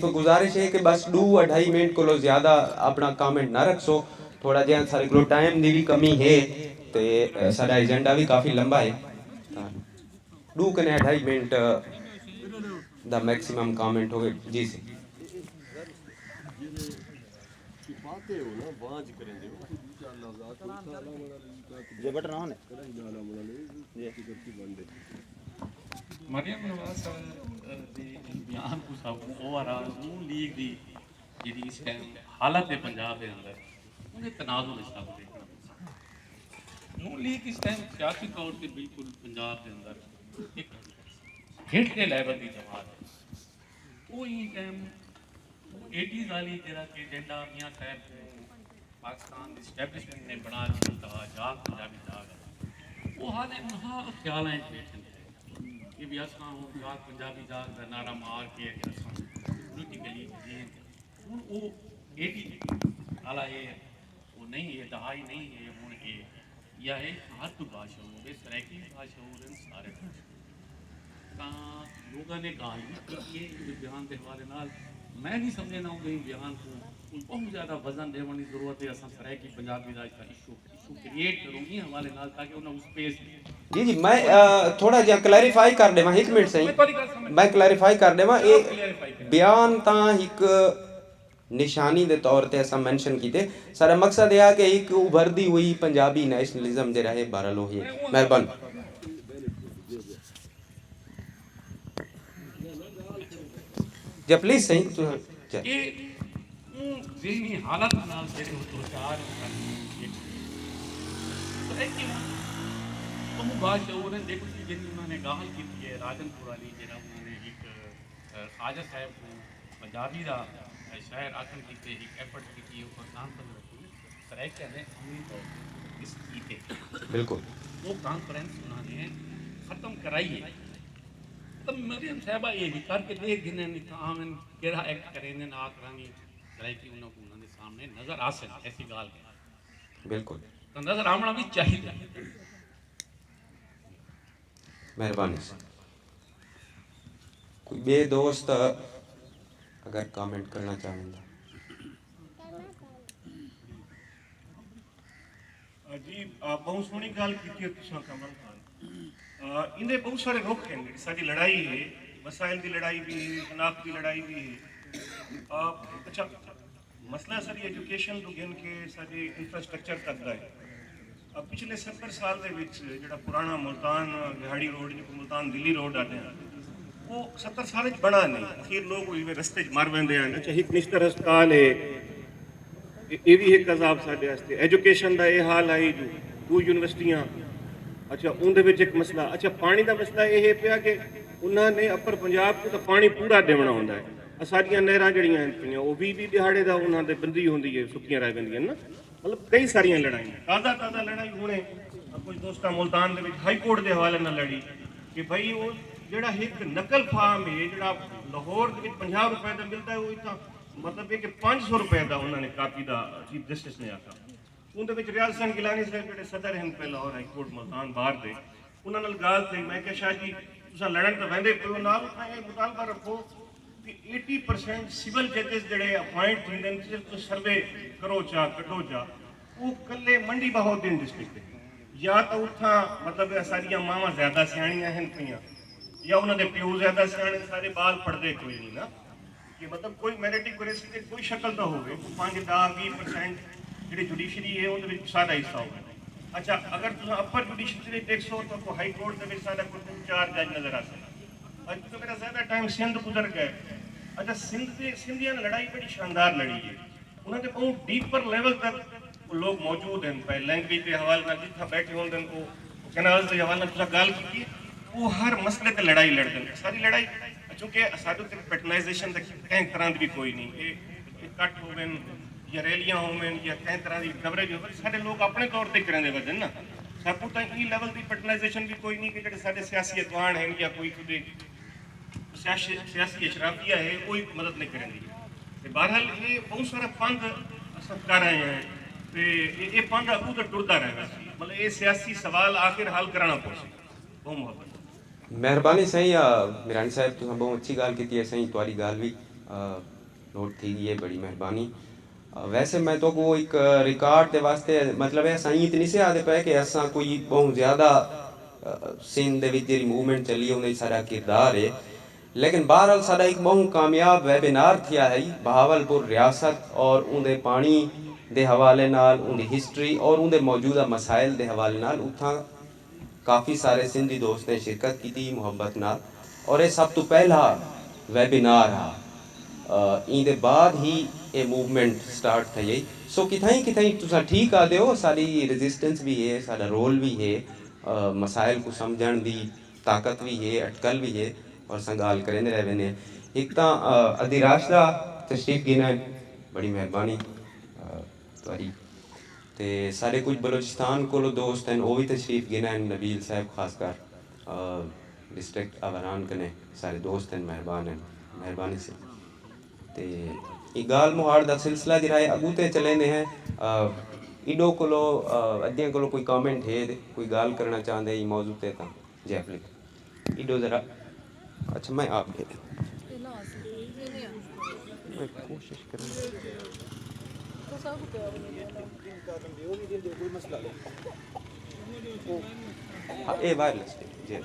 तो गुजारिश है कि बस 2-2.5 मिनट को ज़्यादा अपना कमेंट ना रखो, थोड़ा जिहा सारे को टाइम की भी कमी है तो सारा एजेंडा भी काफ़ी लंबा है। 2-2.5 मिनट द मैक्सिमम कमेंट हो गए जी से मरियम नवाज दे बयान को सब ओवरऑल नून लीग दी जी इस टाइम हालत है पंजाब के अंदर उन्हें तनाजुर सब देखना नून लीग इस टाइम सियासी तौर पर बिल्कुल पंजाब के अंदर एक हिट के लेवल की जमात है वो ही टाइम 80s वाली जरा के एजेंडा मियाँ साहब को पाकिस्तान इस्टेब्लिशमेंट ने बना दिया जाग पंजाबी जाग वो हाल है महा ख्याल है कि भी अस जाग पंजाबी जाग का नारा मार के पोलिटिकली हूँ वो 80 आला ये वो नहीं है दहाई नहीं है हूँ ये या है हर कोई भाषा हो सराइकी भाषा हो सारे लोगों ने गाल ये बयान के हवाले नाल मैं नहीं समझना हूँ कि बयान को बहुत ज़्यादा वजन देने की जरूरत है असा सराइकी पंजाबी राज का इशू क्रिएट करूँगी हवाले नाल ताकि उन्हें उस स्पेस जी जी मैं थोड़ा जिहा क्लैरिफाई कर देवां 1 मिनट सही मैं क्लैरिफाई कर देवां ये बयान तां एक निशानी के तौर पर असा मैंशन किए सारा मकसद यह कि एक उभरती हुई पंजाबी नैशनलिज्म जो है बहरहाल हो मेहरबानी जी प्लीज सही ये ज़हनी हालत नाल तेरे दो चार तो बाशऊर है देखो कि जिन उन्होंने गाल की है राजनपुर वाली जरा उन्होंने एक ख्वाजा साहब को पंजाबी का शायर आखन की एक एफर्ट की सराय कहते हैं इस कीते बिल्कुल वो कॉन्फ्रेंस उन्होंने ख़त्म कराई है तो मरियम साहबा ये भी करके देख गिने आवन केड़ा एक्ट करें ना करानी सराय की उन्होंने सामने नज़र आ सके ऐसी गाल बिल्कुल तो नज़र आना भी चाहिए मेहरबानी कोई बे दोस्त अगर कमेंट करना चाहेंगे जी बहुत सोहनी गल की कमल खान इन्हें बहुत सारे रुख हैं साड़ी लड़ाई है वसाइल की लड़ाई भी है शनाख्त की लड़ाई भी है अच्छा मसला सारी एजुकेशन तो गिन के सारे इंफ्रास्ट्रक्चर तक का है पिछले 70 साल जो पुराना मुल्तान बिहाड़ी रोड जो मुल्तान दिल्ली रोड आते हैं वो 70 साल बना नहीं अखीर लोग रस्ते मर वेंदे हैं अच्छा एक निश्चित अस्पताल है ये भी एक अजाब साढ़े एजुकेशन का यह हाल आई जो 2 यूनिवर्सिटियां अच्छा उनके एक मसला अच्छा पानी का मसला यह पिया कि उन्होंने अपर पंजाब को तो पानी पूरा देना होंगे सारिया नहर जड़ियाँ पियाँ वो भी दिहाड़े का उन्होंने बंदी होंगी है सुक्कियां रह पेंदियां ना मतलब कई सारिया लड़ाइयाँ ताज़ा लड़ाई होने कुछ दोस्त मुल्तान के हाई कोर्ट के हवाले न लड़ी कि भाई वो जोड़ा एक नकल फार्म है जो लाहौर के 50 रुपए का मिलता है वो इतना मतलब है कि 500 रुपए का उन्होंने कापी का चीफ जस्टिस ने आखा उनके रियाज सिंह गिलानी साहब जो सदर हैं पहले लाहौर हाई कोर्ट मुल्तान बाहर के उन्होंने गाल थी मैं क्या शाह जी तुम लड़न तो वेंदे पे नाल मुतालबा रखो कि 80% सिविल जजिस जोड़े अपॉइंट थे सर्वे करो चा कटो चा वो कले मंडी बहाउद्दीन डिस्ट्रिक्ट या तो उतना मतलब सारिया मावां ज्यादा सियाणियां हैं पियां या उन्होंने प्यो ज्यादा सियाणे सारे बाल पढ़ते कोई नहीं ना कि मतलब कोई मेरिटोक्रेसी की कोई शक्ल तो हो 5-10-20% जी जुडिशरी है उन्हें सारा हिस्सा हो अच्छा अगर तुम अपर जुडिशरी देखो तो हाई कोर्ट के सारा कोई 3-4 जज नजर आ सकते अज तो मेरा ज्यादा टाइम सिंध गुजर गए अच्छा सिंधिया ने लड़ाई बड़ी शानदार लड़ी है उन्होंने बहुत डीपर लेवल तक लोग मौजूद हैं पे लैंग्वेज के हवाले जितना बैठे होंगे वो कैनाल के हवाले गल की वो हर मसले पर लड़ाई लड़ते हैं सारी लड़ाई चूँकि साढ़े तक पैटर्नाइजेशन कई तरह की भी कोई नहीं कट हो या रैलियां हो या कई तरह की कवरेज हो सारे लोग अपने तौर पर करेंगे वजन ना सबको तो ई लेवल की पैटर्नाइजेशन भी कोई नहीं कि जो साढ़े सियासी अगवान हैं या कोई खुद सियासी अशराफिया है कोई मदद नहीं करेंगी बहरहाल ये बहुत सारा पंध सब कर रहे हैं तो ये पंध अगू तो टुरता रहेगा मतलब ये सियासी सवाल आखिर हल कराना पड़े बहुत मोहब्बत मेहरबानी सही मिरानी साहब तुम बहुत अच्छी गाल की है सही तुम्हारी गाल भी नोट थी ये बड़ी मेहरबानी। वैसे मैं तो को एक रिकॉर्ड के वास्ते मतलब है साईं इतनी से आदे पे कि असा कोई बहुत ज़्यादा सिंध दे विच जेरी मूवमेंट चली उन्हें सारा किरदार है, लेकिन बहरहाल सारा एक बहुत कामयाब वेबिनार थिया है बहावलपुर रियासत और उनके पानी दे हवाले नाल उनकी हिस्ट्री और उनके मौजूदा मसाइल दे हवाले नाल उथा काफ़ी सारे सिंधी दोस्त ने शिरकत की थी मुहब्बत नाल, और ये सब तो पहला वेबिनार हा। इंदे बाद ही ये मूवमेंट स्टार्ट थी गई। सो किथाई तुसा ठीक आदे हो, सारी रेजिस्टेंस भी है, सारा रोल भी है, मसाइल को समझण दी ताकत भी है, अटकल भी है, और संगाल करेंदे रह वेने। एक तो अधिराशदा तशरीफ गिना बड़ी मेहरबानी तुहारी, ते सारे कुछ बलोचिस्तान को दोस्त हैं वो भी तशरीफ गिना नबील साहब खासकर डिस्ट्रिक्ट आवारान कने सारे दोस्त हैं, मेहरबान हैं मेहरबानी से। ते एक गाल मुहाड़ दा सिलसिला जिराए अगू ते चलेंदे हैं। इडो कोलो अद्धियां कोलो कोई कमेंट है, कोई गाल करना चाहते ही मौजू ते ता जय फ्लिक इडो ज़रा। अच्छा मैं आप कोशिश करूँ हाँ ये वायरलेस जी।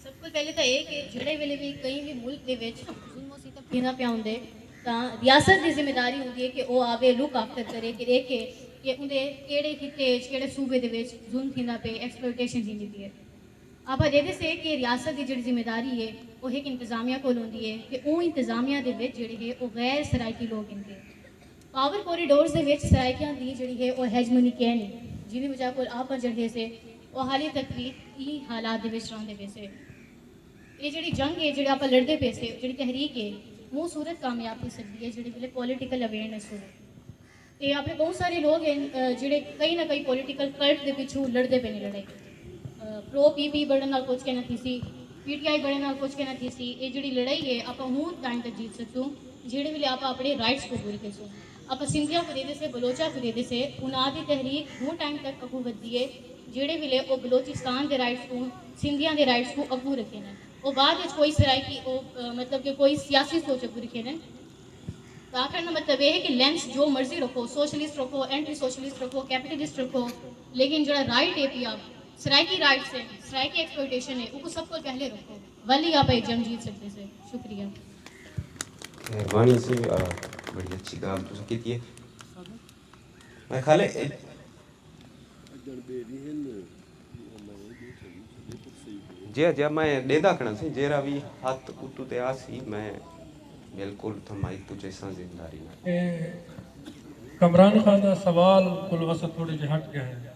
सब तो पहले तो ये कि ਜਿਹੜੇ ਵੇਲੇ ਵੀ ਕਈ ਵੀ ਮੁਲਕ ਦੇ ਵਿੱਚ ਜ਼ੁਲਮ ਸਿਤਮ ਪੀਣਾ ਪਿਆ ਹੁੰਦੇ ਤਾਂ ਰਿਆਸਤ ਦੀ ਜ਼ਿੰਮੇਵਾਰੀ ਹੁੰਦੀ ਹੈ ਕਿ ਉਹ ਆਵੇ ਲੁੱਕ ਆਫਟਰ ਕਰੇ ਕਿ ਦੇਖੇ ਕਿ ਉਹਦੇ ਕਿਹੜੇ ਖਿੱਤੇ ਕਿਹੜੇ ਸੂਬੇ ਦੇ ਵਿੱਚ ਜ਼ੁਲਮ ਥੀਂਦਾ ਪਏ ਐਕਸਪਲੋਇਟੇਸ਼ਨ ਥੀਂਦੀ ਪਈ ਹੈ। ਆਪਾਂ ਜਿਹਦੇ ਸੇ ਕਿ ਰਿਆਸਤ ਦੀ ਜਿਹੜੀ ਜ਼ਿੰਮੇਵਾਰੀ ਹੈ ਉਹ ਇੱਕ ਇੰਤਜ਼ਾਮੀਆ ਕੋਲ ਹੁੰਦੀ ਹੈ ਕਿ ਉਹ ਇੰਤਜ਼ਾਮੀਆ ਦੇ ਵਿੱਚ ਜਿਹੜੇ ਹੈ ਉਹ ਗੈਰ ਸਰਾਇਕੀ ਲੋਕ ਹੁੰਦੇ ਪਾਵਰ ਕੋਰੀਡੋਰਸ ਦੇ ਵਿੱਚ ਸਰਾਇਕੀਆਂ ਦੀ ਜਿਹੜੀ ਹੈ ਉਹ ਹੈਜਮਨੀ ਕਹਿ ਨਹੀਂ ਜਿਹਦੀ ਵਜ੍ਹਾ ਕੋਲ ਆਪਾਂ ਜਿਹੜੇ ਸੇ ਉਹ ਹਾਲੇ ਤੱਕ ਵੀ ਇਹ ਹਾਲਾਤ ਦੇ ਵਿੱਚ ਰਹਿੰਦੇ ਪਏ ਸੇ। ਇਹ ਜਿਹੜੀ ਜੰਗ ਹੈ ਜਿਹੜੀ ਆਪਾਂ ਲੜਦੇ ਪਏ ਸੇ ਜਿਹੜੀ ਤਹਿਰੀਕ ਹੈ ਉਹ ਸੂਰਤ ਕਾਮਯਾਬ ਹੋ ਸਕਦੀ ਹੈ ਜਿਹੜੀ ਵੇਲੇ ਪੋਲੀਟੀਕਲ ਅਵੇਅਰਨੈਸ ਹੋਵੇ। ਤੇ ਆਪਣੇ ਬਹੁਤ ਸਾਰੇ ਲੋਕ ਹੈ ਜਿਹੜੇ ਕਈ ਨਾ ਕਈ ਪੋਲੀਟੀਕਲ ਕਲਟ ਦੇ ਪਿੱਛੋਂ ਲੜਦੇ ਪਏ ਨੇ ਲੜਾਈ। ਪ੍ਰੋ ਪੀਪੀ ਬੜਨ ਨਾਲ ਕੁਝ ਕਹਿਣਾ ਥੀ ਸੀ, ਪੀਟੀਆਈ ਬੜਨ ਨਾਲ ਕੁਝ ਕਹਿਣਾ ਥੀ ਸੀ। ਇਹ ਜਿਹੜੀ ਲੜਾਈ ਹੈ ਆਪਾਂ ਹੁਣ ਟਾਈਮ ਤੱਕ जीत सकूँ ਜਿਹੜੇ ਵੇਲੇ ਆਪਾਂ ਆਪਣੇ ਰਾਈਟਸ को पूरे कर सकूँ। ਆਪਾਂ ਸਿੰਧੀਆਂ को देते से बलोचा को देते से उन्हां दी तहरीक ਹੁਣ टाइम तक अगू वधी है ਜਿਹੜੇ ਵੇਲੇ ਉਹ बलोचिस्तान के राइट्स को सिंधियां के राइट्स को अगू रखे हैं। वो बाद में कोई सराइकी मतलब कि कोई सियासी सोच अगू रखे हैं। तो आखिर का मतलब ये है कि लेंस जो मर्जी रखो, सोशलिस्ट रखो, एंटी सोशलिस्ट रखो, कैपिटलिस्ट रखो, लेकिन जो राइट है पी आप सराइकी राइट्स है, सराइकी एक्सप्लॉयटेशन है, उसको सबको पहले रखो, वली आप एक जंग जीत सकते से। शुक्रिया। मेहरबानी से बड़ी अच्छी गाल तुम की है। मैं खाले जी जी मैं डेदा करना सी जेरा भी हाथ कुत्तू ते आसी मैं बिल्कुल थमाई तुझे सा जिम्मेदारी ना। कमरान खान का सवाल कुल वसत थोड़े जे हट गया है।